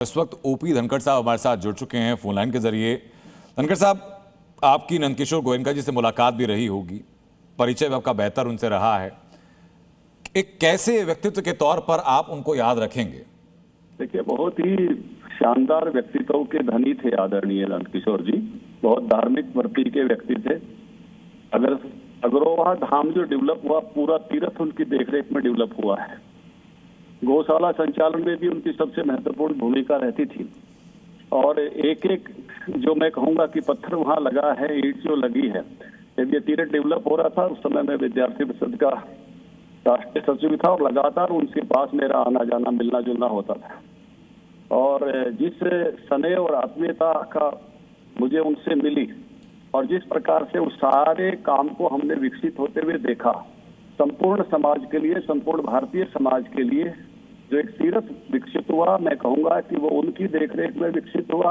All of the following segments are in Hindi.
इस वक्त ओपी धनखड़ साहब हमारे साथ जुड़ चुके हैं फोन लाइन के जरिए। धनखड़ साहब, आपकी नंदकिशोर गोयनका जी से मुलाकात भी रही होगी, परिचय भी आपका बेहतर उनसे रहा है। एक कैसे व्यक्तित्व के तौर पर आप उनको याद रखेंगे? देखिए, बहुत ही शानदार व्यक्तित्व के धनी थे आदरणीय नंदकिशोर जी। बहुत धार्मिक वृत्ति के व्यक्ति थे। अगर अग्रोहा धाम जो डेवलप हुआ, पूरा तीर्थ उनकी देखरेख में डेवलप हुआ है। गौशाला संचालन में भी उनकी सबसे महत्वपूर्ण भूमिका रहती थी। और एक एक जो मैं कहूंगा कि पत्थर वहां लगा है, ईंट जो लगी है, जब ये तीर्थ डेवलप हो रहा था उस समय मैं विद्यार्थी परिषद का राष्ट्रीय सचिव था और लगातार उनके पास मेरा आना जाना, मिलना जुलना होता था। और जिस स्नेह और आत्मीयता का मुझे उनसे मिली और जिस प्रकार से उस सारे काम को हमने विकसित होते हुए देखा, संपूर्ण समाज के लिए, संपूर्ण भारतीय समाज के लिए जो एक तीर्थ विकसित हुआ, मैं कहूंगा कि वो उनकी देखरेख में विकसित हुआ।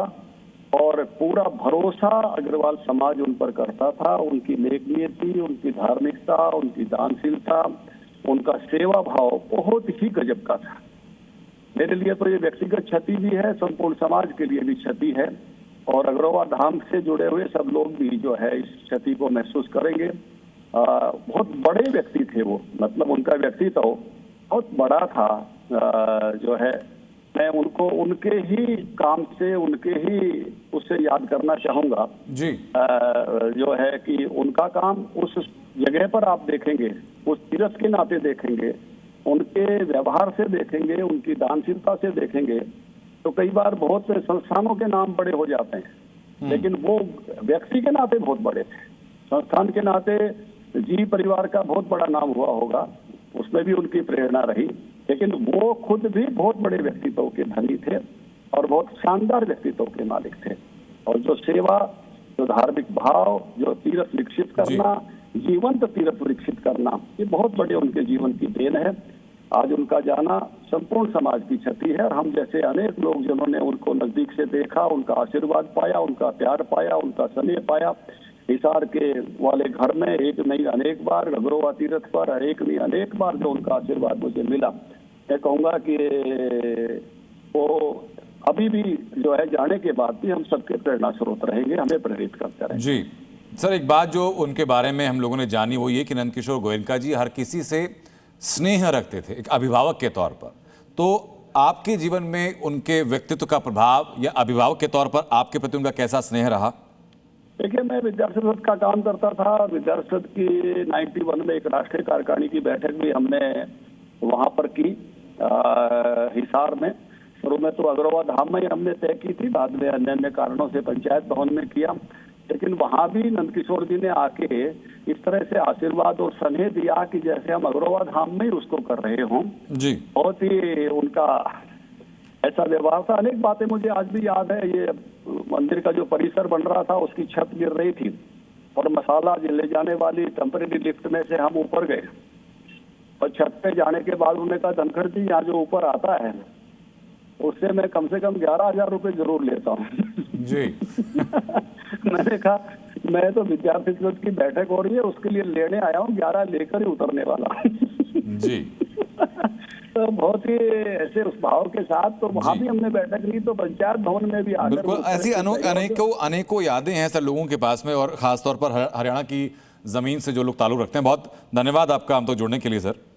और पूरा भरोसा अग्रवाल समाज उन पर करता था। उनकी नेकनीयती, उनकी धार्मिकता, उनकी दानशीलता, उनका सेवा भाव बहुत ही गजब का था। मेरे लिए तो ये व्यक्तिगत क्षति भी है, संपूर्ण समाज के लिए भी क्षति है। और अग्रवाल धाम से जुड़े हुए सब लोग भी जो है इस क्षति को महसूस करेंगे। बहुत बड़े व्यक्ति थे वो, मतलब उनका व्यक्तित्व बहुत बड़ा था। जो है मैं उनको उनके ही काम से, उनके ही उससे याद करना चाहूंगा जी। जो है कि उनका काम उस जगह पर आप देखेंगे, उस तीर्थ के नाते देखेंगे, उनके व्यवहार से देखेंगे, उनकी दानशीलता से देखेंगे, तो कई बार बहुत से संस्थानों के नाम बड़े हो जाते हैं, लेकिन वो व्यक्ति के नाते बहुत बड़े थे। संस्थान के नाते जी परिवार का बहुत बड़ा नाम हुआ होगा, उसमें भी उनकी प्रेरणा रही। लेकिन वो खुद भी बहुत बड़े व्यक्तित्व के धनी थे और बहुत शानदार व्यक्तित्व के मालिक थे। और जो सेवा, जो धार्मिक भाव, जो तीर्थ विकसित करना, जीवंत तीर्थ विकसित करना, ये बहुत बड़े उनके जीवन की देन है। आज उनका जाना संपूर्ण समाज की क्षति है। और हम जैसे अनेक लोग जिन्होंने उनको नजदीक से देखा, उनका आशीर्वाद पाया, उनका प्यार पाया, उनका स्नेह पाया, हिसार के वाले घर में एक नहीं अनेक बार, अग्रोहा तीर्थ पर एक नहीं अनेक बार जो उनका आशीर्वाद मुझे मिला, मैं कहूंगा कि वो अभी भी जो है जाने के बाद भी हम सबके प्रेरणा स्रोत रहेंगे, हमें प्रेरित करते रहेंगे। जी सर, एक बात जो उनके बारे में हम लोगों ने जानी वो ये कि नंदकिशोर गोयनका जी हर किसी से स्नेह रखते थे, एक अभिभावक के तौर पर। तो आपके जीवन में उनके व्यक्तित्व का प्रभाव या अभिभावक के तौर पर आपके प्रति उनका कैसा स्नेह रहा? देखिए, मैं विद्यार्थी परिषद का काम करता था। विद्यार्थी परिषद की 91 में एक राष्ट्रीय कार्यकारिणी की बैठक भी हमने वहां पर की, हिसार में। शुरू में तो अग्रोहा धाम में ही हमने तय की थी, बाद में अन्य अन्य कारणों से पंचायत भवन में किया। लेकिन वहां भी नंदकिशोर जी ने आके इस तरह से आशीर्वाद और स्नेह दिया कि जैसे हम अग्रोहा धाम में ही उसको कर रहे हों जी। बहुत ही उनका ऐसा व्यवहार था। अनेक बातें मुझे आज भी याद है। ये मंदिर का जो परिसर बन रहा था, उसकी छत गिर रही थी और मसाला ले जाने वाली टेम्परेरी लिफ्ट में से हम ऊपर गए और छत पे जाने के बाद उन्होंने कहा, धनखड़ जी यहाँ जो ऊपर आता है उससे मैं कम से कम 11,000 रुपये जरूर लेता हूँ जी। मैंने कहा, मैं तो विद्यार्थी परिषद की बैठक हो रही है, उसके लिए लेने आया हूँ, 11 लेकर ही उतरने वाला जी। तो बहुत ही ऐसे उस भाव के साथ तो वहां भी हमने बैठक ली, तो पंचायत भवन में भी आकर बिल्कुल ऐसी अनेकों यादें हैं सर लोगों के पास में, और खासतौर पर हरियाणा की जमीन से जो लोग ताल्लुक रखते हैं। बहुत धन्यवाद आपका हम तक जुड़ने के लिए सर।